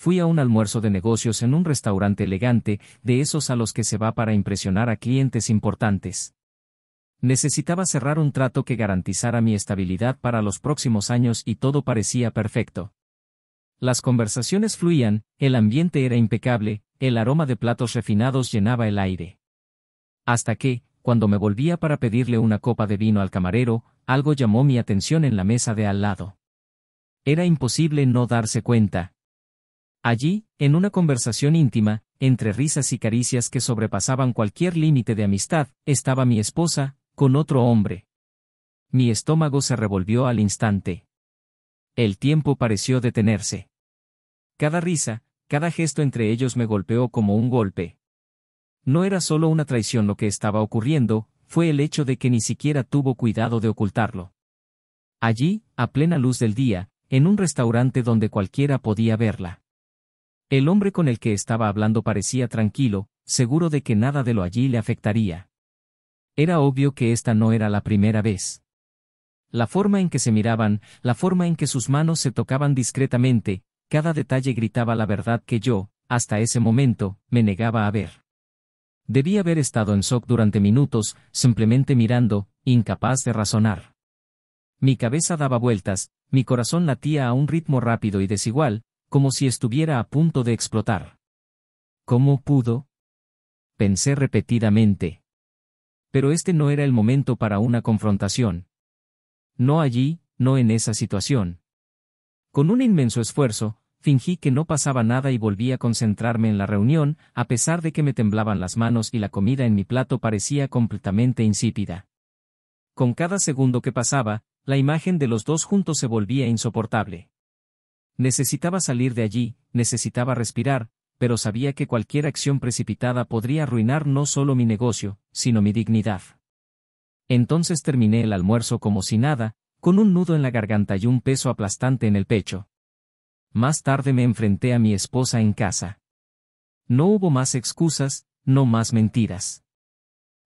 fui a un almuerzo de negocios en un restaurante elegante, de esos a los que se va para impresionar a clientes importantes. Necesitaba cerrar un trato que garantizara mi estabilidad para los próximos años y todo parecía perfecto. Las conversaciones fluían, el ambiente era impecable, el aroma de platos refinados llenaba el aire. Hasta que, cuando me volvía para pedirle una copa de vino al camarero, algo llamó mi atención en la mesa de al lado. Era imposible no darse cuenta. Allí, en una conversación íntima, entre risas y caricias que sobrepasaban cualquier límite de amistad, estaba mi esposa, con otro hombre. Mi estómago se revolvió al instante. El tiempo pareció detenerse. Cada risa, cada gesto entre ellos me golpeó como un golpe. No era solo una traición lo que estaba ocurriendo, fue el hecho de que ni siquiera tuvo cuidado de ocultarlo. Allí, a plena luz del día, en un restaurante donde cualquiera podía verla. El hombre con el que estaba hablando parecía tranquilo, seguro de que nada de lo allí le afectaría. Era obvio que esta no era la primera vez. La forma en que se miraban, la forma en que sus manos se tocaban discretamente, cada detalle gritaba la verdad que yo, hasta ese momento, me negaba a ver. Debí haber estado en shock durante minutos, simplemente mirando, incapaz de razonar. Mi cabeza daba vueltas, mi corazón latía a un ritmo rápido y desigual, como si estuviera a punto de explotar. ¿Cómo pudo? Pensé repetidamente. Pero este no era el momento para una confrontación. No allí, no en esa situación. Con un inmenso esfuerzo, fingí que no pasaba nada y volví a concentrarme en la reunión, a pesar de que me temblaban las manos y la comida en mi plato parecía completamente insípida. Con cada segundo que pasaba, la imagen de los dos juntos se volvía insoportable. Necesitaba salir de allí, necesitaba respirar, pero sabía que cualquier acción precipitada podría arruinar no solo mi negocio, sino mi dignidad. Entonces terminé el almuerzo como si nada, con un nudo en la garganta y un peso aplastante en el pecho. Más tarde me enfrenté a mi esposa en casa. No hubo más excusas, no más mentiras.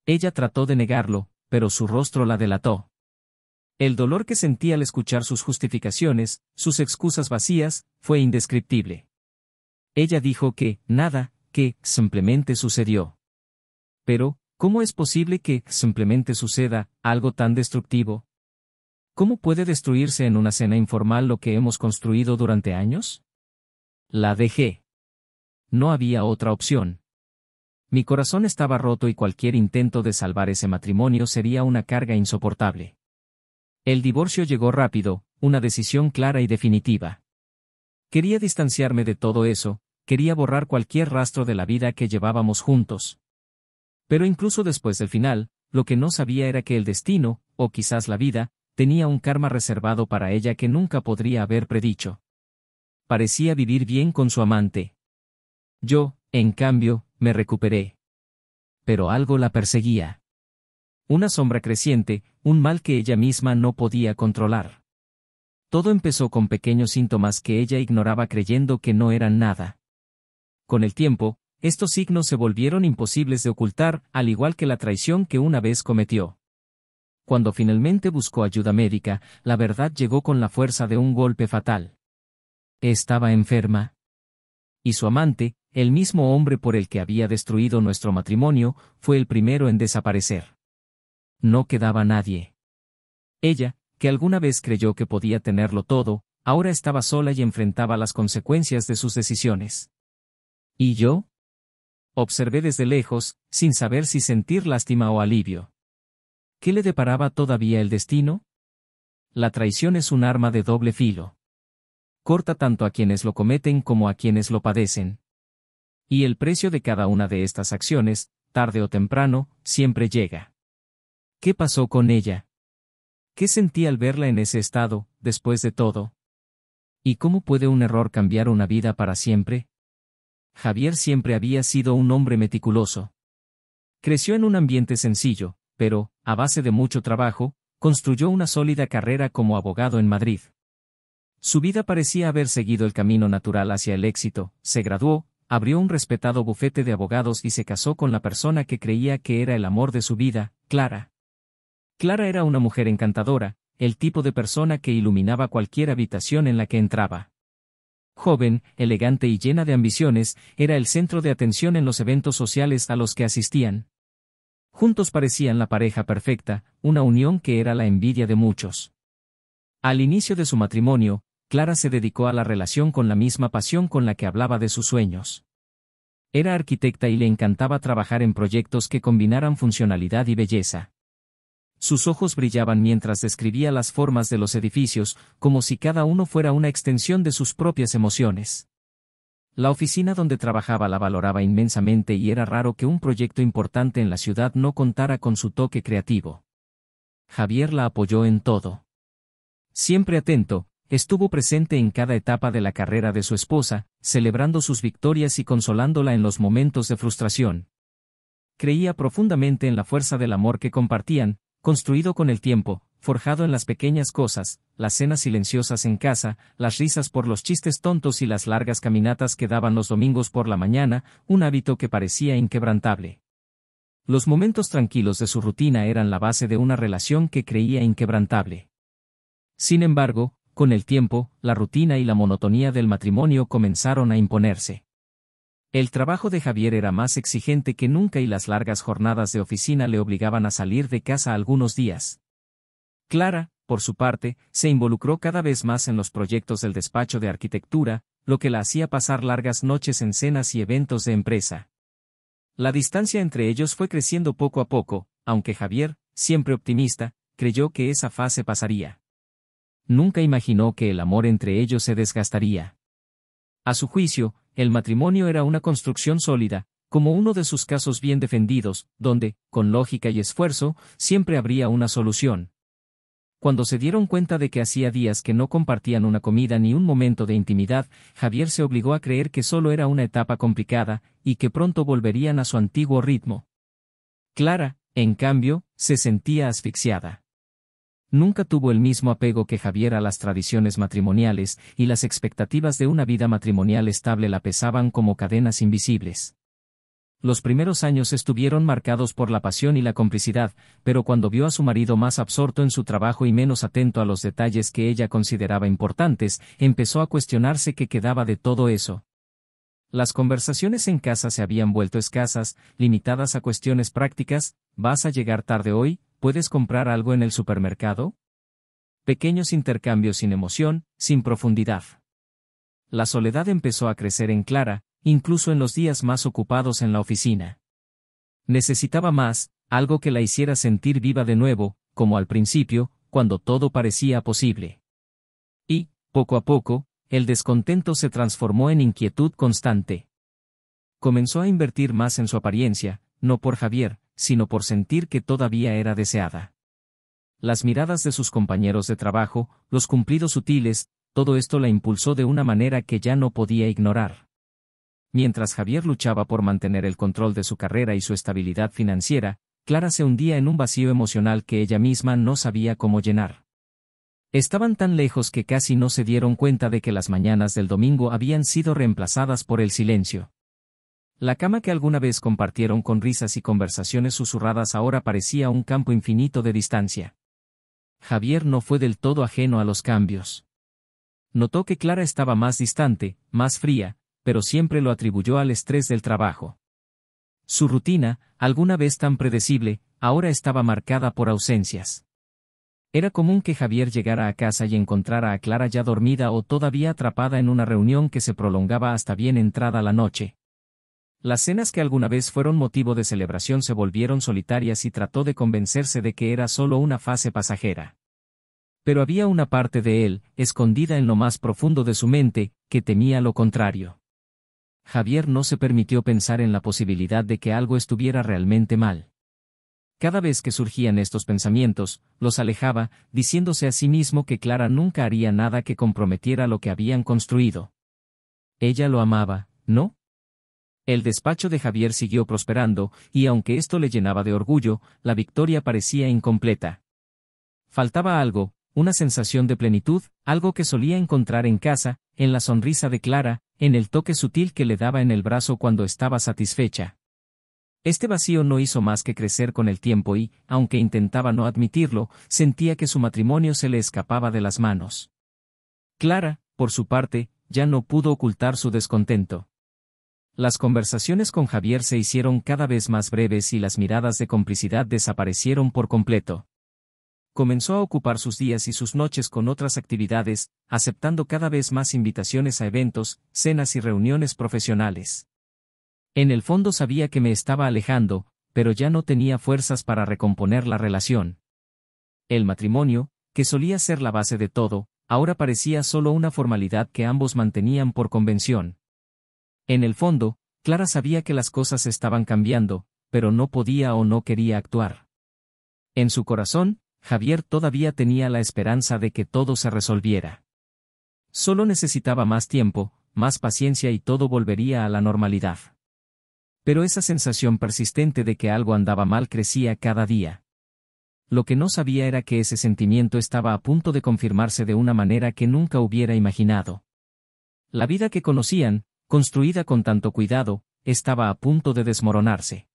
Ella trató de negarlo, pero su rostro la delató. El dolor que sentí al escuchar sus justificaciones, sus excusas vacías, fue indescriptible. Ella dijo que, nada, que, simplemente sucedió. Pero, ¿cómo es posible que, simplemente suceda, algo tan destructivo? ¿Cómo puede destruirse en una cena informal lo que hemos construido durante años? La dejé. No había otra opción. Mi corazón estaba roto y cualquier intento de salvar ese matrimonio sería una carga insoportable. El divorcio llegó rápido, una decisión clara y definitiva. Quería distanciarme de todo eso, quería borrar cualquier rastro de la vida que llevábamos juntos. Pero incluso después del final, lo que no sabía era que el destino, o quizás la vida, tenía un karma reservado para ella que nunca podría haber predicho. Parecía vivir bien con su amante. Yo, en cambio, me recuperé. Pero algo la perseguía. Una sombra creciente, un mal que ella misma no podía controlar. Todo empezó con pequeños síntomas que ella ignoraba creyendo que no eran nada. Con el tiempo, estos signos se volvieron imposibles de ocultar, al igual que la traición que una vez cometió. Cuando finalmente buscó ayuda médica, la verdad llegó con la fuerza de un golpe fatal. Estaba enferma. Y su amante, el mismo hombre por el que había destruido nuestro matrimonio, fue el primero en desaparecer. No quedaba nadie. Ella, que alguna vez creyó que podía tenerlo todo, ahora estaba sola y enfrentaba las consecuencias de sus decisiones. ¿Y yo? Observé desde lejos, sin saber si sentir lástima o alivio. ¿Qué le deparaba todavía el destino? La traición es un arma de doble filo. Corta tanto a quienes lo cometen como a quienes lo padecen. Y el precio de cada una de estas acciones, tarde o temprano, siempre llega. ¿Qué pasó con ella? ¿Qué sentí al verla en ese estado, después de todo? ¿Y cómo puede un error cambiar una vida para siempre? Javier siempre había sido un hombre meticuloso. Creció en un ambiente sencillo, pero, a base de mucho trabajo, construyó una sólida carrera como abogado en Madrid. Su vida parecía haber seguido el camino natural hacia el éxito, se graduó, abrió un respetado bufete de abogados y se casó con la persona que creía que era el amor de su vida, Clara. Clara era una mujer encantadora, el tipo de persona que iluminaba cualquier habitación en la que entraba. Joven, elegante y llena de ambiciones, era el centro de atención en los eventos sociales a los que asistían. Juntos parecían la pareja perfecta, una unión que era la envidia de muchos. Al inicio de su matrimonio, Clara se dedicó a la relación con la misma pasión con la que hablaba de sus sueños. Era arquitecta y le encantaba trabajar en proyectos que combinaran funcionalidad y belleza. Sus ojos brillaban mientras describía las formas de los edificios, como si cada uno fuera una extensión de sus propias emociones. La oficina donde trabajaba la valoraba inmensamente y era raro que un proyecto importante en la ciudad no contara con su toque creativo. Javier la apoyó en todo. Siempre atento, estuvo presente en cada etapa de la carrera de su esposa, celebrando sus victorias y consolándola en los momentos de frustración. Creía profundamente en la fuerza del amor que compartían, construido con el tiempo, forjado en las pequeñas cosas, las cenas silenciosas en casa, las risas por los chistes tontos y las largas caminatas que daban los domingos por la mañana, un hábito que parecía inquebrantable. Los momentos tranquilos de su rutina eran la base de una relación que creía inquebrantable. Sin embargo, con el tiempo, la rutina y la monotonía del matrimonio comenzaron a imponerse. El trabajo de Javier era más exigente que nunca y las largas jornadas de oficina le obligaban a salir de casa algunos días. Clara, por su parte, se involucró cada vez más en los proyectos del despacho de arquitectura, lo que la hacía pasar largas noches en cenas y eventos de empresa. La distancia entre ellos fue creciendo poco a poco, aunque Javier, siempre optimista, creyó que esa fase pasaría. Nunca imaginó que el amor entre ellos se desgastaría. A su juicio, el matrimonio era una construcción sólida, como uno de sus casos bien defendidos, donde, con lógica y esfuerzo, siempre habría una solución. Cuando se dieron cuenta de que hacía días que no compartían una comida ni un momento de intimidad, Javier se obligó a creer que solo era una etapa complicada, y que pronto volverían a su antiguo ritmo. Clara, en cambio, se sentía asfixiada. Nunca tuvo el mismo apego que Javier a las tradiciones matrimoniales, y las expectativas de una vida matrimonial estable la pesaban como cadenas invisibles. Los primeros años estuvieron marcados por la pasión y la complicidad, pero cuando vio a su marido más absorto en su trabajo y menos atento a los detalles que ella consideraba importantes, empezó a cuestionarse qué quedaba de todo eso. Las conversaciones en casa se habían vuelto escasas, limitadas a cuestiones prácticas: ¿vas a llegar tarde hoy? ¿Puedes comprar algo en el supermercado? Pequeños intercambios sin emoción, sin profundidad. La soledad empezó a crecer en Clara, incluso en los días más ocupados en la oficina. Necesitaba más, algo que la hiciera sentir viva de nuevo, como al principio, cuando todo parecía posible. Y, poco a poco, el descontento se transformó en inquietud constante. Comenzó a invertir más en su apariencia, no por Javier, sino por sentir que todavía era deseada. Las miradas de sus compañeros de trabajo, los cumplidos sutiles, todo esto la impulsó de una manera que ya no podía ignorar. Mientras Javier luchaba por mantener el control de su carrera y su estabilidad financiera, Clara se hundía en un vacío emocional que ella misma no sabía cómo llenar. Estaban tan lejos que casi no se dieron cuenta de que las mañanas del domingo habían sido reemplazadas por el silencio. La cama que alguna vez compartieron con risas y conversaciones susurradas ahora parecía un campo infinito de distancia. Javier no fue del todo ajeno a los cambios. Notó que Clara estaba más distante, más fría, pero siempre lo atribuyó al estrés del trabajo. Su rutina, alguna vez tan predecible, ahora estaba marcada por ausencias. Era común que Javier llegara a casa y encontrara a Clara ya dormida o todavía atrapada en una reunión que se prolongaba hasta bien entrada la noche. Las cenas que alguna vez fueron motivo de celebración se volvieron solitarias y trató de convencerse de que era solo una fase pasajera. Pero había una parte de él, escondida en lo más profundo de su mente, que temía lo contrario. Javier no se permitió pensar en la posibilidad de que algo estuviera realmente mal. Cada vez que surgían estos pensamientos, los alejaba, diciéndose a sí mismo que Clara nunca haría nada que comprometiera lo que habían construido. Ella lo amaba, ¿no? El despacho de Javier siguió prosperando, y aunque esto le llenaba de orgullo, la victoria parecía incompleta. Faltaba algo, una sensación de plenitud, algo que solía encontrar en casa, en la sonrisa de Clara, en el toque sutil que le daba en el brazo cuando estaba satisfecha. Este vacío no hizo más que crecer con el tiempo y, aunque intentaba no admitirlo, sentía que su matrimonio se le escapaba de las manos. Clara, por su parte, ya no pudo ocultar su descontento. Las conversaciones con Javier se hicieron cada vez más breves y las miradas de complicidad desaparecieron por completo. Comenzó a ocupar sus días y sus noches con otras actividades, aceptando cada vez más invitaciones a eventos, cenas y reuniones profesionales. En el fondo sabía que me estaba alejando, pero ya no tenía fuerzas para recomponer la relación. El matrimonio, que solía ser la base de todo, ahora parecía solo una formalidad que ambos mantenían por convención. En el fondo, Clara sabía que las cosas estaban cambiando, pero no podía o no quería actuar. En su corazón, Javier todavía tenía la esperanza de que todo se resolviera. Solo necesitaba más tiempo, más paciencia y todo volvería a la normalidad. Pero esa sensación persistente de que algo andaba mal crecía cada día. Lo que no sabía era que ese sentimiento estaba a punto de confirmarse de una manera que nunca hubiera imaginado. La vida que conocían, construida con tanto cuidado, estaba a punto de desmoronarse.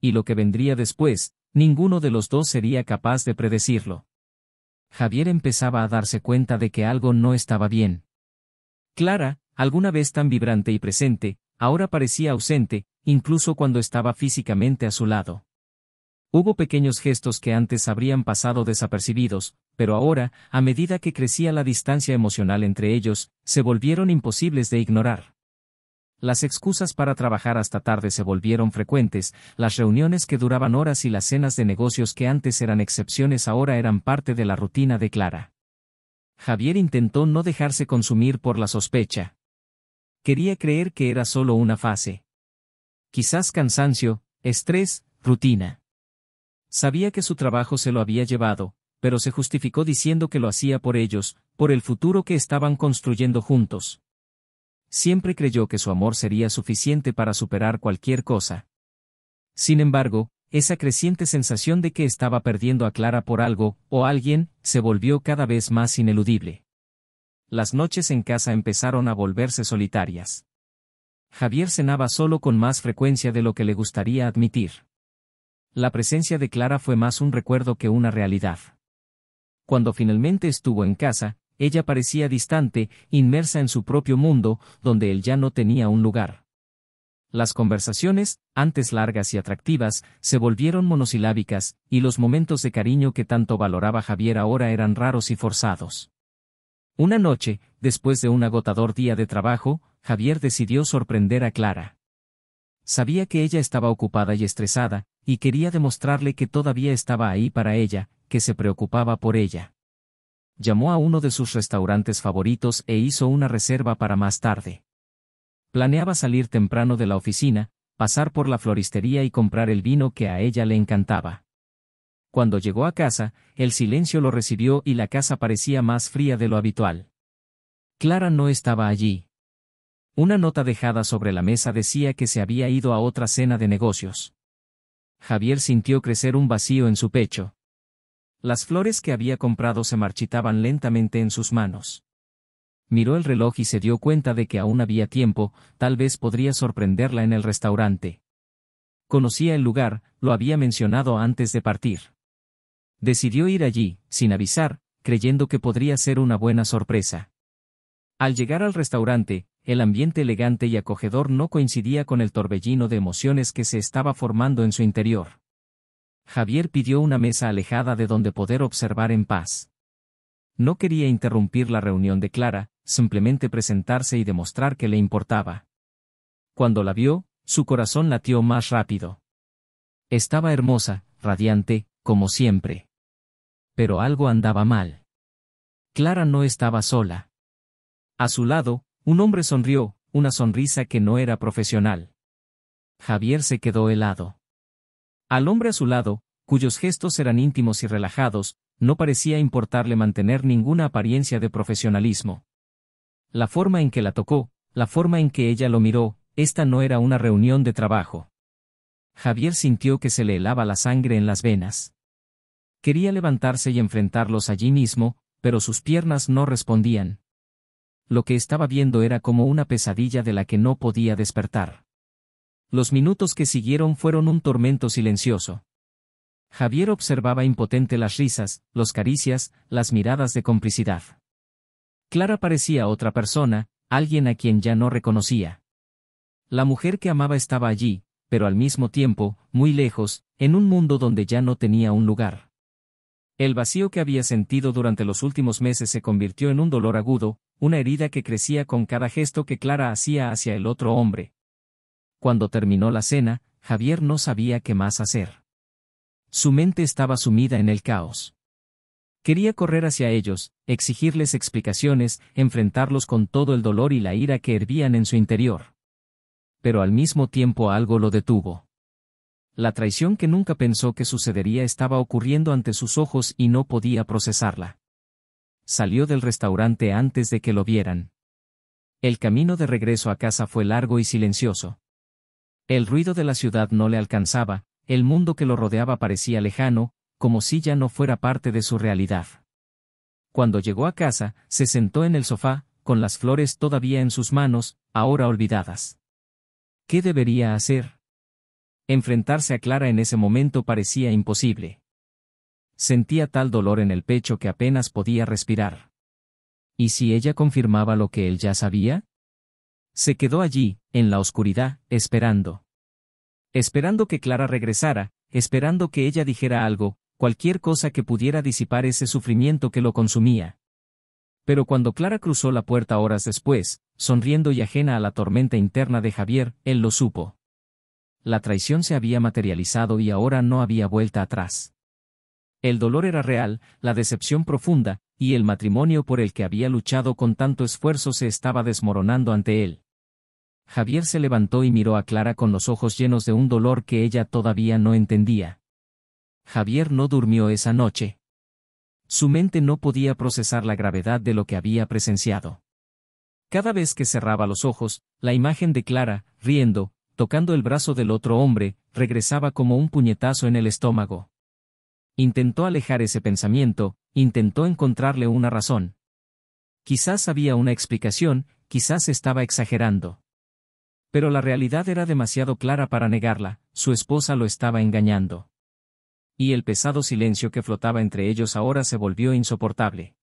Y lo que vendría después, ninguno de los dos sería capaz de predecirlo. Javier empezaba a darse cuenta de que algo no estaba bien. Clara, alguna vez tan vibrante y presente, ahora parecía ausente, incluso cuando estaba físicamente a su lado. Hubo pequeños gestos que antes habrían pasado desapercibidos, pero ahora, a medida que crecía la distancia emocional entre ellos, se volvieron imposibles de ignorar. Las excusas para trabajar hasta tarde se volvieron frecuentes, las reuniones que duraban horas y las cenas de negocios que antes eran excepciones ahora eran parte de la rutina de Clara. Javier intentó no dejarse consumir por la sospecha. Quería creer que era solo una fase. Quizás cansancio, estrés, rutina. Sabía que su trabajo se lo había llevado, pero se justificó diciendo que lo hacía por ellos, por el futuro que estaban construyendo juntos. Siempre creyó que su amor sería suficiente para superar cualquier cosa. Sin embargo, esa creciente sensación de que estaba perdiendo a Clara por algo, o alguien, se volvió cada vez más ineludible. Las noches en casa empezaron a volverse solitarias. Javier cenaba solo con más frecuencia de lo que le gustaría admitir. La presencia de Clara fue más un recuerdo que una realidad. Cuando finalmente estuvo en casa, ella parecía distante, inmersa en su propio mundo, donde él ya no tenía un lugar. Las conversaciones, antes largas y atractivas, se volvieron monosilábicas, y los momentos de cariño que tanto valoraba Javier ahora eran raros y forzados. Una noche, después de un agotador día de trabajo, Javier decidió sorprender a Clara. Sabía que ella estaba ocupada y estresada, y quería demostrarle que todavía estaba ahí para ella, que se preocupaba por ella. Llamó a uno de sus restaurantes favoritos e hizo una reserva para más tarde. Planeaba salir temprano de la oficina, pasar por la floristería y comprar el vino que a ella le encantaba. Cuando llegó a casa, el silencio lo recibió y la casa parecía más fría de lo habitual. Clara no estaba allí. Una nota dejada sobre la mesa decía que se había ido a otra cena de negocios. Javier sintió crecer un vacío en su pecho. Las flores que había comprado se marchitaban lentamente en sus manos. Miró el reloj y se dio cuenta de que aún había tiempo, tal vez podría sorprenderla en el restaurante. Conocía el lugar, lo había mencionado antes de partir. Decidió ir allí, sin avisar, creyendo que podría ser una buena sorpresa. Al llegar al restaurante, el ambiente elegante y acogedor no coincidía con el torbellino de emociones que se estaba formando en su interior. Javier pidió una mesa alejada de donde poder observar en paz. No quería interrumpir la reunión de Clara, simplemente presentarse y demostrar que le importaba. Cuando la vio, su corazón latió más rápido. Estaba hermosa, radiante, como siempre. Pero algo andaba mal. Clara no estaba sola. A su lado, un hombre sonrió, una sonrisa que no era profesional. Javier se quedó helado. Al hombre a su lado, cuyos gestos eran íntimos y relajados, no parecía importarle mantener ninguna apariencia de profesionalismo. La forma en que la tocó, la forma en que ella lo miró, esta no era una reunión de trabajo. Javier sintió que se le helaba la sangre en las venas. Quería levantarse y enfrentarlos allí mismo, pero sus piernas no respondían. Lo que estaba viendo era como una pesadilla de la que no podía despertar. Los minutos que siguieron fueron un tormento silencioso. Javier observaba impotente las risas, los caricias, las miradas de complicidad. Clara parecía otra persona, alguien a quien ya no reconocía. La mujer que amaba estaba allí, pero al mismo tiempo, muy lejos, en un mundo donde ya no tenía un lugar. El vacío que había sentido durante los últimos meses se convirtió en un dolor agudo, una herida que crecía con cada gesto que Clara hacía hacia el otro hombre. Cuando terminó la cena, Javier no sabía qué más hacer. Su mente estaba sumida en el caos. Quería correr hacia ellos, exigirles explicaciones, enfrentarlos con todo el dolor y la ira que hervían en su interior. Pero al mismo tiempo algo lo detuvo. La traición que nunca pensó que sucedería estaba ocurriendo ante sus ojos y no podía procesarla. Salió del restaurante antes de que lo vieran. El camino de regreso a casa fue largo y silencioso. El ruido de la ciudad no le alcanzaba, el mundo que lo rodeaba parecía lejano, como si ya no fuera parte de su realidad. Cuando llegó a casa, se sentó en el sofá, con las flores todavía en sus manos, ahora olvidadas. ¿Qué debería hacer? Enfrentarse a Clara en ese momento parecía imposible. Sentía tal dolor en el pecho que apenas podía respirar. ¿Y si ella confirmaba lo que él ya sabía? Se quedó allí, en la oscuridad, esperando. Esperando que Clara regresara, esperando que ella dijera algo, cualquier cosa que pudiera disipar ese sufrimiento que lo consumía. Pero cuando Clara cruzó la puerta horas después, sonriendo y ajena a la tormenta interna de Javier, él lo supo. La traición se había materializado y ahora no había vuelta atrás. El dolor era real, la decepción profunda, y el matrimonio por el que había luchado con tanto esfuerzo se estaba desmoronando ante él. Javier se levantó y miró a Clara con los ojos llenos de un dolor que ella todavía no entendía. Javier no durmió esa noche. Su mente no podía procesar la gravedad de lo que había presenciado. Cada vez que cerraba los ojos, la imagen de Clara, riendo, tocando el brazo del otro hombre, regresaba como un puñetazo en el estómago. Intentó alejar ese pensamiento, intentó encontrarle una razón. Quizás había una explicación, quizás estaba exagerando. Pero la realidad era demasiado clara para negarla, su esposa lo estaba engañando. Y el pesado silencio que flotaba entre ellos ahora se volvió insoportable.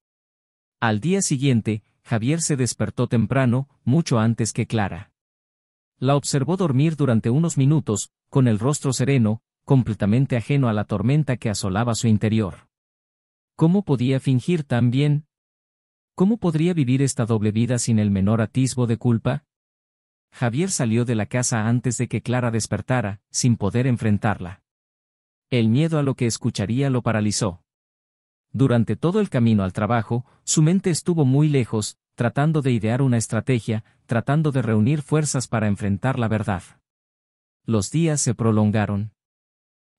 Al día siguiente, Javier se despertó temprano, mucho antes que Clara. La observó dormir durante unos minutos, con el rostro sereno, completamente ajeno a la tormenta que asolaba su interior. ¿Cómo podía fingir tan bien? ¿Cómo podría vivir esta doble vida sin el menor atisbo de culpa? Javier salió de la casa antes de que Clara despertara, sin poder enfrentarla. El miedo a lo que escucharía lo paralizó. Durante todo el camino al trabajo, su mente estuvo muy lejos, tratando de idear una estrategia, tratando de reunir fuerzas para enfrentar la verdad. Los días se prolongaron.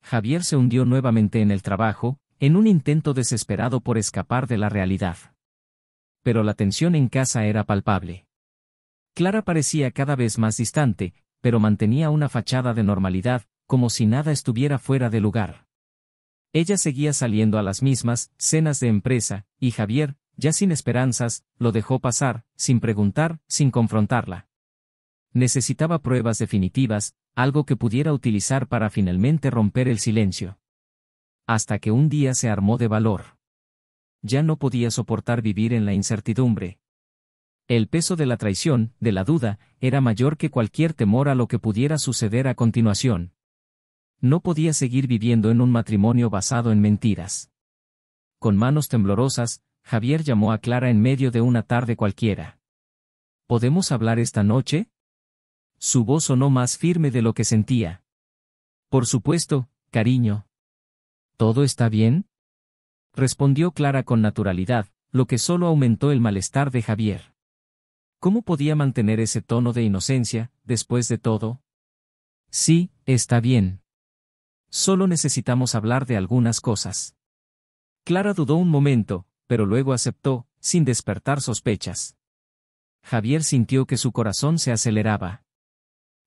Javier se hundió nuevamente en el trabajo, en un intento desesperado por escapar de la realidad. Pero la tensión en casa era palpable. Clara parecía cada vez más distante, pero mantenía una fachada de normalidad, como si nada estuviera fuera de lugar. Ella seguía saliendo a las mismas cenas de empresa, y Javier, ya sin esperanzas, lo dejó pasar, sin preguntar, sin confrontarla. Necesitaba pruebas definitivas, algo que pudiera utilizar para finalmente romper el silencio. Hasta que un día se armó de valor. Ya no podía soportar vivir en la incertidumbre. El peso de la traición, de la duda, era mayor que cualquier temor a lo que pudiera suceder a continuación. No podía seguir viviendo en un matrimonio basado en mentiras. Con manos temblorosas, Javier llamó a Clara en medio de una tarde cualquiera. ¿Podemos hablar esta noche? Su voz sonó más firme de lo que sentía. Por supuesto, cariño. ¿Todo está bien? Respondió Clara con naturalidad, lo que solo aumentó el malestar de Javier. ¿Cómo podía mantener ese tono de inocencia, después de todo? Sí, está bien. Solo necesitamos hablar de algunas cosas. Clara dudó un momento, pero luego aceptó, sin despertar sospechas. Javier sintió que su corazón se aceleraba.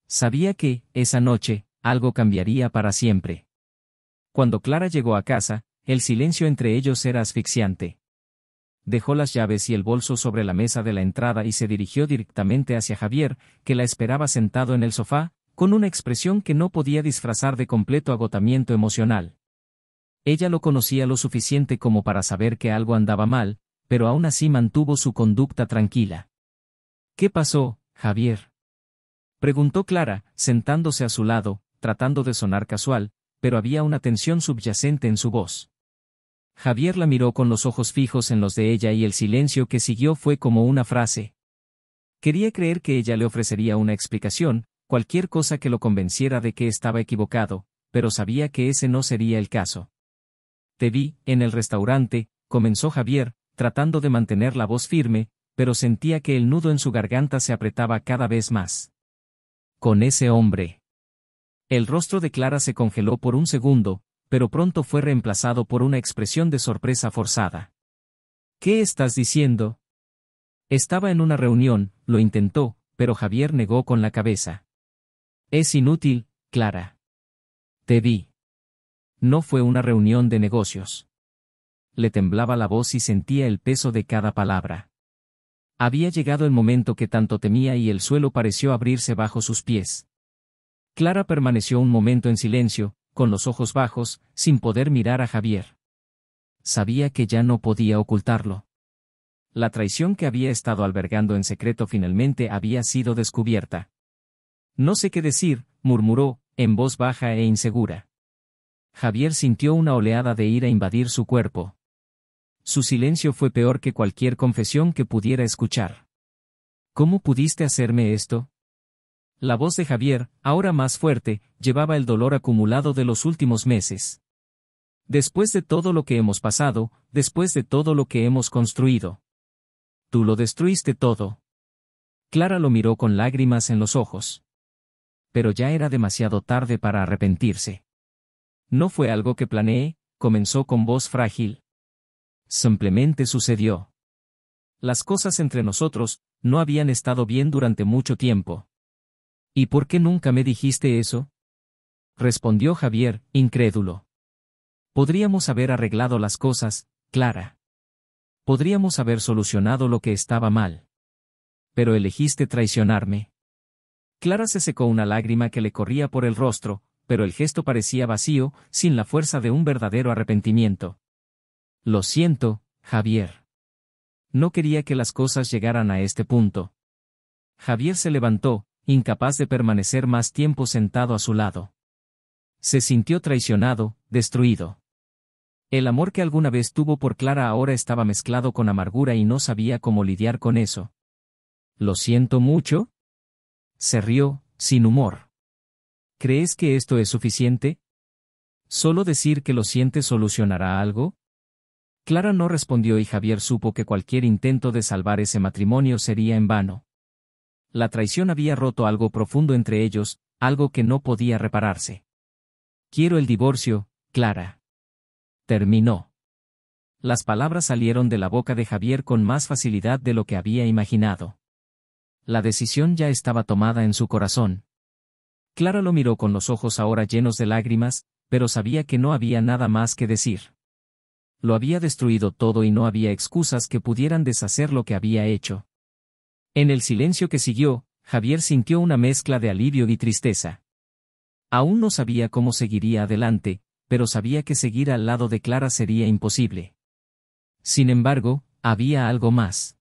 Sabía que, esa noche, algo cambiaría para siempre. Cuando Clara llegó a casa, el silencio entre ellos era asfixiante. Dejó las llaves y el bolso sobre la mesa de la entrada y se dirigió directamente hacia Javier, que la esperaba sentado en el sofá, con una expresión que no podía disfrazar de completo agotamiento emocional. Ella lo conocía lo suficiente como para saber que algo andaba mal, pero aún así mantuvo su conducta tranquila. ¿Qué pasó, Javier? Preguntó Clara, sentándose a su lado, tratando de sonar casual, pero había una tensión subyacente en su voz. Javier la miró con los ojos fijos en los de ella y el silencio que siguió fue como una frase. Quería creer que ella le ofrecería una explicación, cualquier cosa que lo convenciera de que estaba equivocado, pero sabía que ese no sería el caso. Te vi, en el restaurante, comenzó Javier, tratando de mantener la voz firme, pero sentía que el nudo en su garganta se apretaba cada vez más. Con ese hombre. El rostro de Clara se congeló por un segundo, pero pronto fue reemplazado por una expresión de sorpresa forzada. ¿Qué estás diciendo? Estaba en una reunión, lo intentó, pero Javier negó con la cabeza. Es inútil, Clara. Te vi. No fue una reunión de negocios. Le temblaba la voz y sentía el peso de cada palabra. Había llegado el momento que tanto temía y el suelo pareció abrirse bajo sus pies. Clara permaneció un momento en silencio, con los ojos bajos, sin poder mirar a Javier. Sabía que ya no podía ocultarlo. La traición que había estado albergando en secreto finalmente había sido descubierta. No sé qué decir, murmuró, en voz baja e insegura. Javier sintió una oleada de ira invadir su cuerpo. Su silencio fue peor que cualquier confesión que pudiera escuchar. ¿Cómo pudiste hacerme esto? La voz de Javier, ahora más fuerte, llevaba el dolor acumulado de los últimos meses. Después de todo lo que hemos pasado, después de todo lo que hemos construido. Tú lo destruiste todo. Clara lo miró con lágrimas en los ojos. Pero ya era demasiado tarde para arrepentirse. No fue algo que planeé, comenzó con voz frágil. Simplemente sucedió. Las cosas entre nosotros no habían estado bien durante mucho tiempo. ¿Y por qué nunca me dijiste eso? Respondió Javier, incrédulo. Podríamos haber arreglado las cosas, Clara. Podríamos haber solucionado lo que estaba mal. Pero elegiste traicionarme. Clara se secó una lágrima que le corría por el rostro, pero el gesto parecía vacío, sin la fuerza de un verdadero arrepentimiento. Lo siento, Javier. No quería que las cosas llegaran a este punto. Javier se levantó, incapaz de permanecer más tiempo sentado a su lado. Se sintió traicionado, destruido. El amor que alguna vez tuvo por Clara ahora estaba mezclado con amargura y no sabía cómo lidiar con eso. ¿Lo siento mucho? Se rió, sin humor. ¿Crees que esto es suficiente? ¿Solo decir que lo sientes solucionará algo? Clara no respondió y Javier supo que cualquier intento de salvar ese matrimonio sería en vano. La traición había roto algo profundo entre ellos, algo que no podía repararse. Quiero el divorcio, Clara. Terminó. Las palabras salieron de la boca de Javier con más facilidad de lo que había imaginado. La decisión ya estaba tomada en su corazón. Clara lo miró con los ojos ahora llenos de lágrimas, pero sabía que no había nada más que decir. Lo había destruido todo y no había excusas que pudieran deshacer lo que había hecho. En el silencio que siguió, Javier sintió una mezcla de alivio y tristeza. Aún no sabía cómo seguiría adelante, pero sabía que seguir al lado de Clara sería imposible. Sin embargo, había algo más.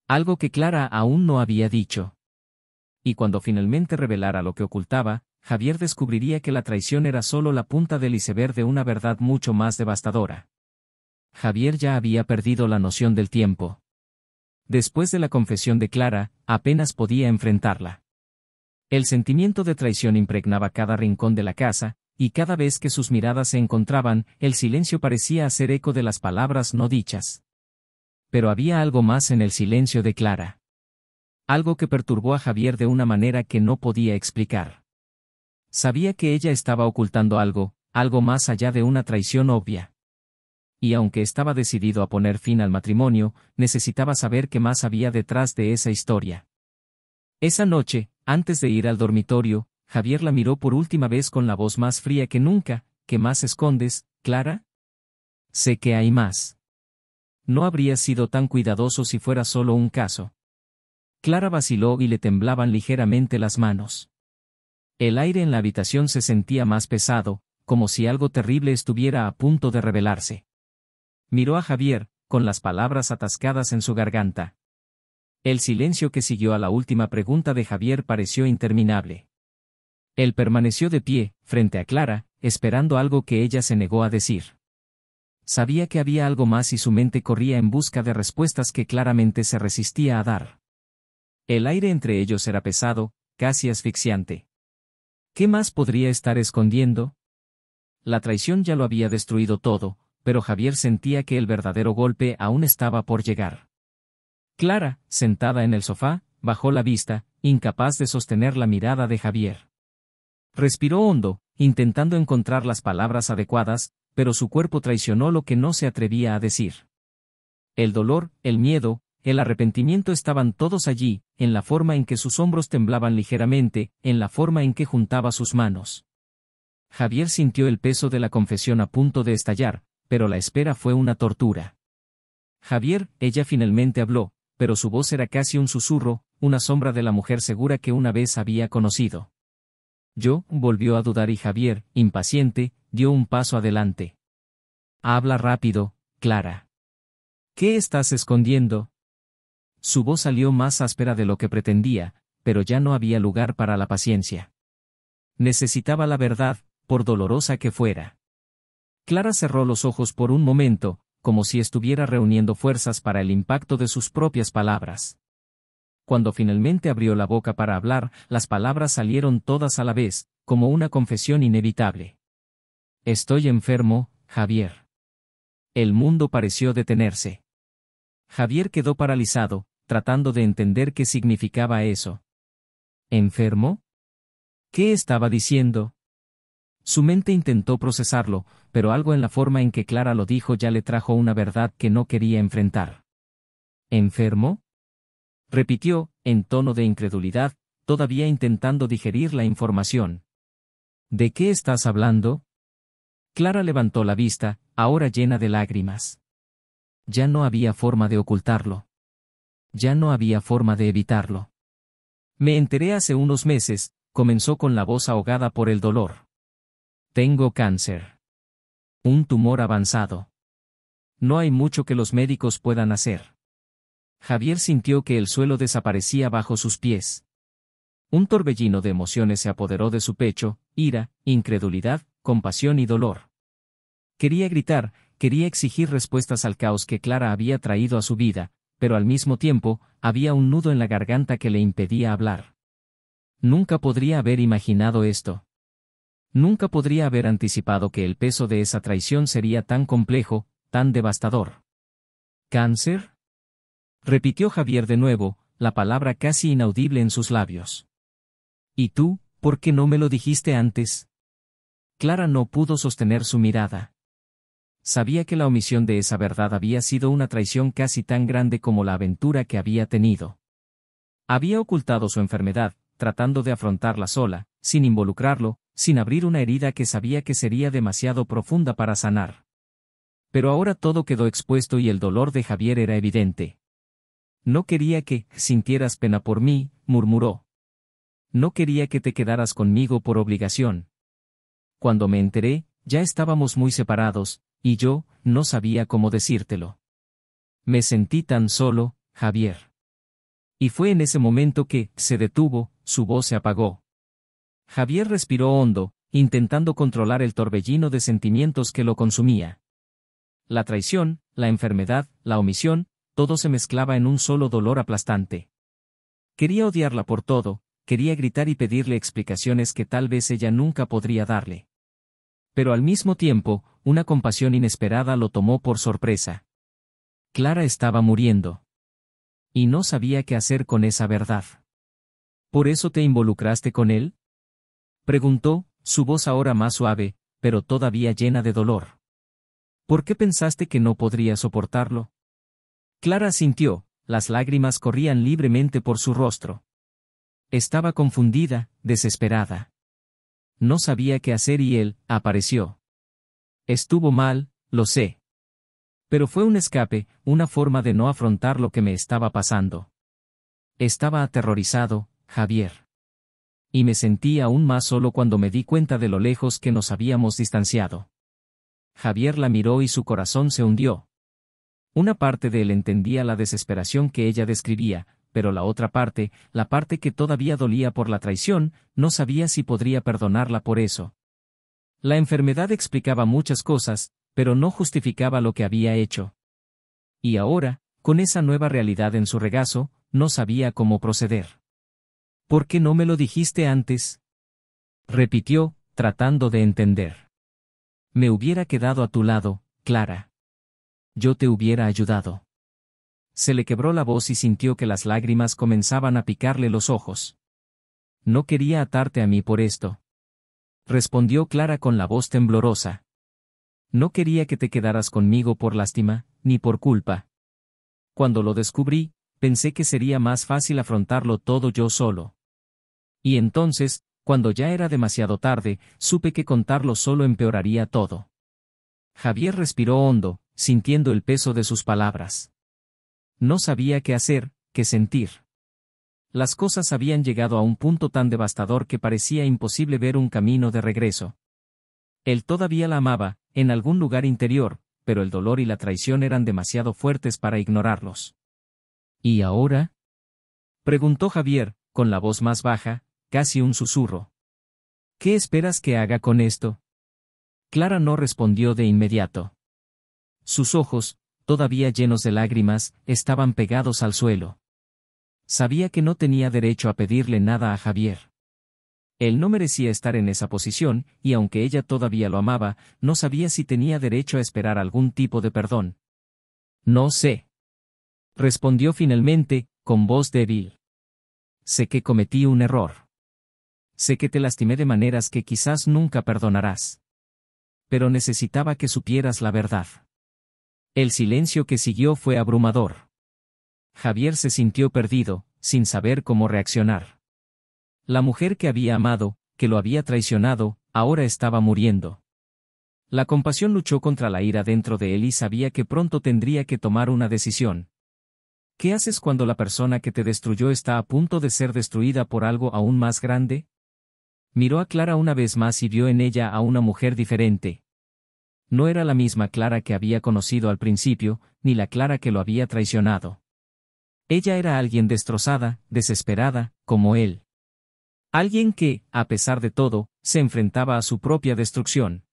Algo que Clara aún no había dicho. Y cuando finalmente revelara lo que ocultaba, Javier descubriría que la traición era solo la punta del iceberg de una verdad mucho más devastadora. Javier ya había perdido la noción del tiempo. Después de la confesión de Clara, apenas podía enfrentarla. El sentimiento de traición impregnaba cada rincón de la casa, y cada vez que sus miradas se encontraban, el silencio parecía hacer eco de las palabras no dichas. Pero había algo más en el silencio de Clara. Algo que perturbó a Javier de una manera que no podía explicar. Sabía que ella estaba ocultando algo, algo más allá de una traición obvia. Y aunque estaba decidido a poner fin al matrimonio, necesitaba saber qué más había detrás de esa historia. Esa noche, antes de ir al dormitorio, Javier la miró por última vez con la voz más fría que nunca. ¿Qué más escondes, Clara? Sé que hay más. No habría sido tan cuidadoso si fuera solo un caso. Clara vaciló y le temblaban ligeramente las manos. El aire en la habitación se sentía más pesado, como si algo terrible estuviera a punto de revelarse. Miró a Javier, con las palabras atascadas en su garganta. El silencio que siguió a la última pregunta de Javier pareció interminable. Él permaneció de pie, frente a Clara, esperando algo que ella se negó a decir. Sabía que había algo más y su mente corría en busca de respuestas que claramente se resistía a dar. El aire entre ellos era pesado, casi asfixiante. ¿Qué más podría estar escondiendo? La traición ya lo había destruido todo, pero Javier sentía que el verdadero golpe aún estaba por llegar. Clara, sentada en el sofá, bajó la vista, incapaz de sostener la mirada de Javier. Respiró hondo, intentando encontrar las palabras adecuadas, pero su cuerpo traicionó lo que no se atrevía a decir. El dolor, el miedo, el arrepentimiento estaban todos allí, en la forma en que sus hombros temblaban ligeramente, en la forma en que juntaba sus manos. Javier sintió el peso de la confesión a punto de estallar, pero la espera fue una tortura. Javier, ella finalmente habló, pero su voz era casi un susurro, una sombra de la mujer segura que una vez había conocido. Yo, volvió a dudar y Javier, impaciente, dio un paso adelante. Habla rápido, Clara. ¿Qué estás escondiendo? Su voz salió más áspera de lo que pretendía, pero ya no había lugar para la paciencia. Necesitaba la verdad, por dolorosa que fuera. Clara cerró los ojos por un momento, como si estuviera reuniendo fuerzas para el impacto de sus propias palabras. Cuando finalmente abrió la boca para hablar, las palabras salieron todas a la vez, como una confesión inevitable. Estoy enfermo, Javier. El mundo pareció detenerse. Javier quedó paralizado, tratando de entender qué significaba eso. ¿Enfermo? ¿Qué estaba diciendo? Su mente intentó procesarlo, pero algo en la forma en que Clara lo dijo ya le trajo una verdad que no quería enfrentar. ¿Enfermo? Repitió, en tono de incredulidad, todavía intentando digerir la información. ¿De qué estás hablando? Clara levantó la vista, ahora llena de lágrimas. Ya no había forma de ocultarlo. Ya no había forma de evitarlo. Me enteré hace unos meses, comenzó con la voz ahogada por el dolor. Tengo cáncer. Un tumor avanzado. No hay mucho que los médicos puedan hacer. Javier sintió que el suelo desaparecía bajo sus pies. Un torbellino de emociones se apoderó de su pecho, ira, incredulidad, compasión y dolor. Quería gritar, quería exigir respuestas al caos que Clara había traído a su vida, pero al mismo tiempo, había un nudo en la garganta que le impedía hablar. Nunca podría haber imaginado esto. Nunca podría haber anticipado que el peso de esa traición sería tan complejo, tan devastador. ¿Cáncer? Repitió Javier de nuevo, la palabra casi inaudible en sus labios. ¿Y tú, por qué no me lo dijiste antes? Clara no pudo sostener su mirada. Sabía que la omisión de esa verdad había sido una traición casi tan grande como la aventura que había tenido. Había ocultado su enfermedad, tratando de afrontarla sola, sin involucrarlo, sin abrir una herida que sabía que sería demasiado profunda para sanar. Pero ahora todo quedó expuesto y el dolor de Javier era evidente. No quería que sintieras pena por mí, murmuró. No quería que te quedaras conmigo por obligación. Cuando me enteré, ya estábamos muy separados, y yo, no sabía cómo decírtelo. Me sentí tan solo, Javier. Y fue en ese momento que, se detuvo, su voz se apagó. Javier respiró hondo, intentando controlar el torbellino de sentimientos que lo consumía. La traición, la enfermedad, la omisión, todo se mezclaba en un solo dolor aplastante. Quería odiarla por todo, quería gritar y pedirle explicaciones que tal vez ella nunca podría darle. Pero al mismo tiempo, una compasión inesperada lo tomó por sorpresa. Clara estaba muriendo. Y no sabía qué hacer con esa verdad. ¿Por eso te involucraste con él? Preguntó, su voz ahora más suave, pero todavía llena de dolor. ¿Por qué pensaste que no podría soportarlo? Clara sintió, las lágrimas corrían libremente por su rostro. Estaba confundida, desesperada. No sabía qué hacer y él, apareció. Estuvo mal, lo sé. Pero fue un escape, una forma de no afrontar lo que me estaba pasando. Estaba aterrorizado, Javier. Y me sentí aún más solo cuando me di cuenta de lo lejos que nos habíamos distanciado. Javier la miró y su corazón se hundió. Una parte de él entendía la desesperación que ella describía, pero la otra parte, la parte que todavía dolía por la traición, no sabía si podría perdonarla por eso. La enfermedad explicaba muchas cosas, pero no justificaba lo que había hecho. Y ahora, con esa nueva realidad en su regazo, no sabía cómo proceder. ¿Por qué no me lo dijiste antes?, repitió, tratando de entender. Me hubiera quedado a tu lado, Clara. Yo te hubiera ayudado. Se le quebró la voz y sintió que las lágrimas comenzaban a picarle los ojos. No quería atarte a mí por esto, respondió Clara con la voz temblorosa. No quería que te quedaras conmigo por lástima, ni por culpa. Cuando lo descubrí, pensé que sería más fácil afrontarlo todo yo solo. Y entonces, cuando ya era demasiado tarde, supe que contarlo solo empeoraría todo. Javier respiró hondo, sintiendo el peso de sus palabras. No sabía qué hacer, qué sentir. Las cosas habían llegado a un punto tan devastador que parecía imposible ver un camino de regreso. Él todavía la amaba, en algún lugar interior, pero el dolor y la traición eran demasiado fuertes para ignorarlos. ¿Y ahora?, preguntó Javier, con la voz más baja, casi un susurro. ¿Qué esperas que haga con esto? Clara no respondió de inmediato. Sus ojos, todavía llenos de lágrimas, estaban pegados al suelo. Sabía que no tenía derecho a pedirle nada a Javier. Él no merecía estar en esa posición, y aunque ella todavía lo amaba, no sabía si tenía derecho a esperar algún tipo de perdón. No sé, respondió finalmente, con voz débil. Sé que cometí un error. Sé que te lastimé de maneras que quizás nunca perdonarás. Pero necesitaba que supieras la verdad. El silencio que siguió fue abrumador. Javier se sintió perdido, sin saber cómo reaccionar. La mujer que había amado, que lo había traicionado, ahora estaba muriendo. La compasión luchó contra la ira dentro de él y sabía que pronto tendría que tomar una decisión. ¿Qué haces cuando la persona que te destruyó está a punto de ser destruida por algo aún más grande? Miró a Clara una vez más y vio en ella a una mujer diferente. No era la misma Clara que había conocido al principio, ni la Clara que lo había traicionado. Ella era alguien destrozada, desesperada, como él. Alguien que, a pesar de todo, se enfrentaba a su propia destrucción.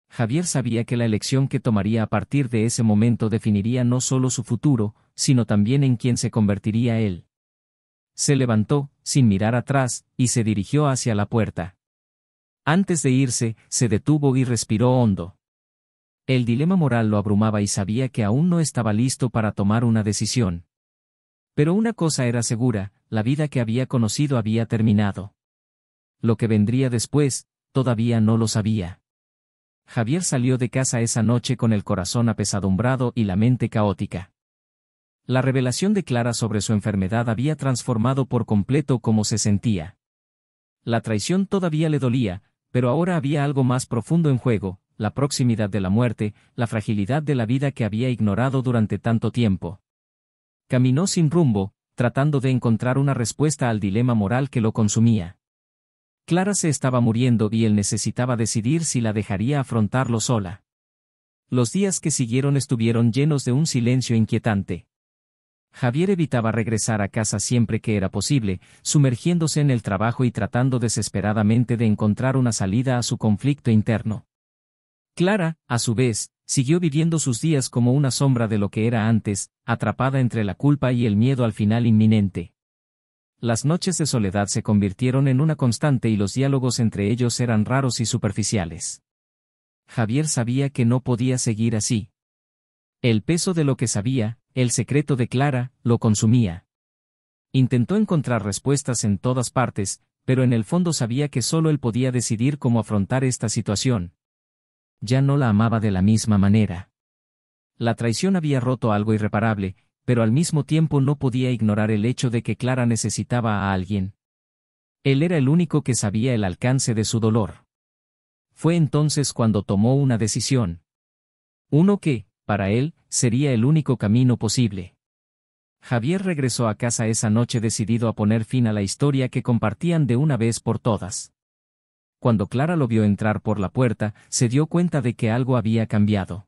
Javier sabía que la elección que tomaría a partir de ese momento definiría no solo su futuro, sino también en quién se convertiría él. Se levantó, sin mirar atrás, y se dirigió hacia la puerta. Antes de irse, se detuvo y respiró hondo. El dilema moral lo abrumaba y sabía que aún no estaba listo para tomar una decisión. Pero una cosa era segura, la vida que había conocido había terminado. Lo que vendría después, todavía no lo sabía. Javier salió de casa esa noche con el corazón apesadumbrado y la mente caótica. La revelación de Clara sobre su enfermedad había transformado por completo cómo se sentía. La traición todavía le dolía, pero ahora había algo más profundo en juego, la proximidad de la muerte, la fragilidad de la vida que había ignorado durante tanto tiempo. Caminó sin rumbo, tratando de encontrar una respuesta al dilema moral que lo consumía. Clara se estaba muriendo y él necesitaba decidir si la dejaría afrontarlo sola. Los días que siguieron estuvieron llenos de un silencio inquietante. Javier evitaba regresar a casa siempre que era posible, sumergiéndose en el trabajo y tratando desesperadamente de encontrar una salida a su conflicto interno. Clara, a su vez, siguió viviendo sus días como una sombra de lo que era antes, atrapada entre la culpa y el miedo al final inminente. Las noches de soledad se convirtieron en una constante y los diálogos entre ellos eran raros y superficiales. Javier sabía que no podía seguir así. El peso de lo que sabía, el secreto de Clara, lo consumía. Intentó encontrar respuestas en todas partes, pero en el fondo sabía que solo él podía decidir cómo afrontar esta situación. Ya no la amaba de la misma manera. La traición había roto algo irreparable, pero al mismo tiempo no podía ignorar el hecho de que Clara necesitaba a alguien. Él era el único que sabía el alcance de su dolor. Fue entonces cuando tomó una decisión. Uno que, para él, sería el único camino posible. Javier regresó a casa esa noche decidido a poner fin a la historia que compartían de una vez por todas. Cuando Clara lo vio entrar por la puerta, se dio cuenta de que algo había cambiado.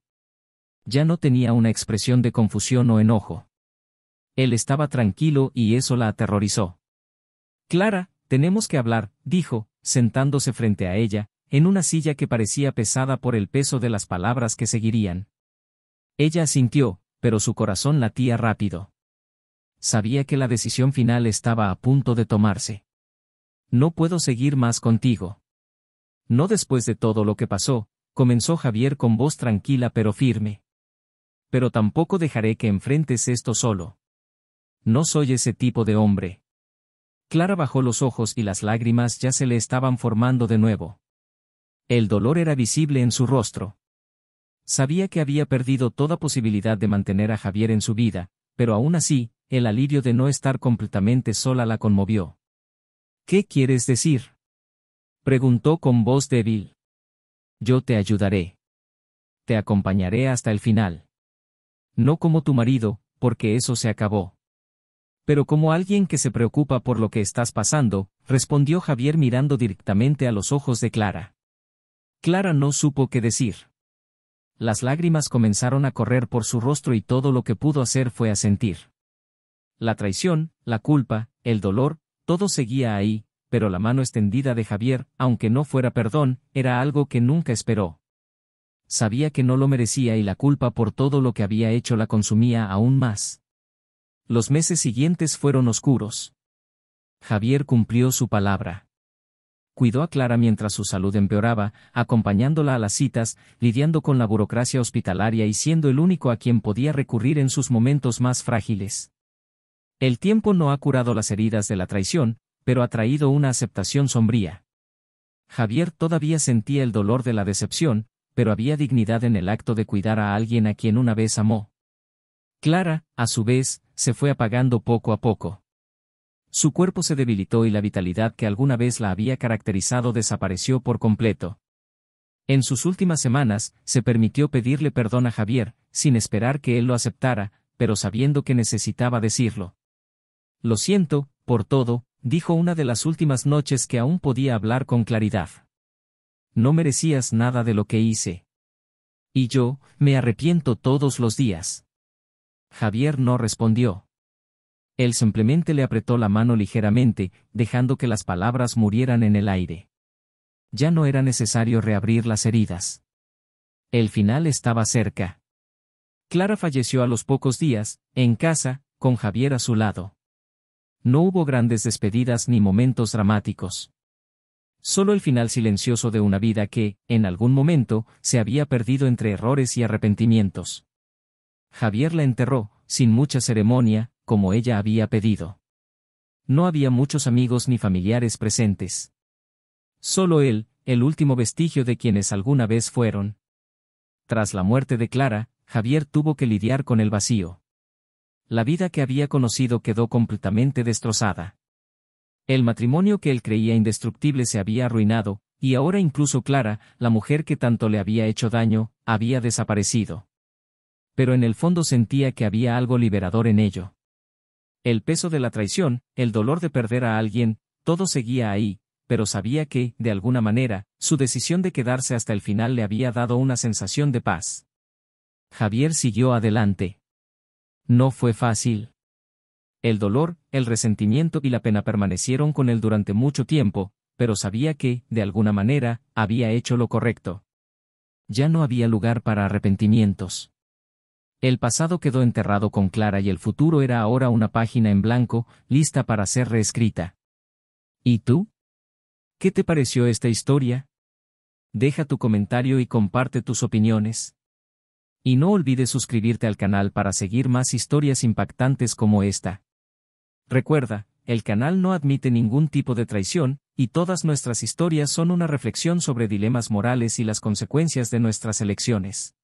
Ya no tenía una expresión de confusión o enojo. Él estaba tranquilo y eso la aterrorizó. Clara, tenemos que hablar, dijo, sentándose frente a ella, en una silla que parecía pesada por el peso de las palabras que seguirían. Ella asintió, pero su corazón latía rápido. Sabía que la decisión final estaba a punto de tomarse. No puedo seguir más contigo. No después de todo lo que pasó, comenzó Javier con voz tranquila pero firme. Pero tampoco dejaré que enfrentes esto solo. No soy ese tipo de hombre. Clara bajó los ojos y las lágrimas ya se le estaban formando de nuevo. El dolor era visible en su rostro. Sabía que había perdido toda posibilidad de mantener a Javier en su vida, pero aún así, el alivio de no estar completamente sola la conmovió. ¿Qué quieres decir?, preguntó con voz débil. Yo te ayudaré. Te acompañaré hasta el final. No como tu marido, porque eso se acabó. Pero como alguien que se preocupa por lo que estás pasando, respondió Javier mirando directamente a los ojos de Clara. Clara no supo qué decir. Las lágrimas comenzaron a correr por su rostro y todo lo que pudo hacer fue asentir. La traición, la culpa, el dolor, todo seguía ahí, pero la mano extendida de Javier, aunque no fuera perdón, era algo que nunca esperó. Sabía que no lo merecía y la culpa por todo lo que había hecho la consumía aún más. Los meses siguientes fueron oscuros. Javier cumplió su palabra. Cuidó a Clara mientras su salud empeoraba, acompañándola a las citas, lidiando con la burocracia hospitalaria y siendo el único a quien podía recurrir en sus momentos más frágiles. El tiempo no ha curado las heridas de la traición, pero ha traído una aceptación sombría. Javier todavía sentía el dolor de la decepción, pero había dignidad en el acto de cuidar a alguien a quien una vez amó. Clara, a su vez, se fue apagando poco a poco. Su cuerpo se debilitó y la vitalidad que alguna vez la había caracterizado desapareció por completo. En sus últimas semanas, se permitió pedirle perdón a Javier, sin esperar que él lo aceptara, pero sabiendo que necesitaba decirlo. Lo siento, por todo, dijo una de las últimas noches que aún podía hablar con claridad. No merecías nada de lo que hice. Y yo, me arrepiento todos los días. Javier no respondió. Él simplemente le apretó la mano ligeramente, dejando que las palabras murieran en el aire. Ya no era necesario reabrir las heridas. El final estaba cerca. Clara falleció a los pocos días, en casa, con Javier a su lado. No hubo grandes despedidas ni momentos dramáticos. Solo el final silencioso de una vida que, en algún momento, se había perdido entre errores y arrepentimientos. Javier la enterró, sin mucha ceremonia, como ella había pedido. No había muchos amigos ni familiares presentes. Solo él, el último vestigio de quienes alguna vez fueron. Tras la muerte de Clara, Javier tuvo que lidiar con el vacío. La vida que había conocido quedó completamente destrozada. El matrimonio que él creía indestructible se había arruinado, y ahora incluso Clara, la mujer que tanto le había hecho daño, había desaparecido. Pero en el fondo sentía que había algo liberador en ello. El peso de la traición, el dolor de perder a alguien, todo seguía ahí, pero sabía que, de alguna manera, su decisión de quedarse hasta el final le había dado una sensación de paz. Javier siguió adelante. No fue fácil. El dolor, el resentimiento y la pena permanecieron con él durante mucho tiempo, pero sabía que, de alguna manera, había hecho lo correcto. Ya no había lugar para arrepentimientos. El pasado quedó enterrado con Clara y el futuro era ahora una página en blanco, lista para ser reescrita. ¿Y tú? ¿Qué te pareció esta historia? Deja tu comentario y comparte tus opiniones. Y no olvides suscribirte al canal para seguir más historias impactantes como esta. Recuerda, el canal no admite ningún tipo de traición, y todas nuestras historias son una reflexión sobre dilemas morales y las consecuencias de nuestras elecciones.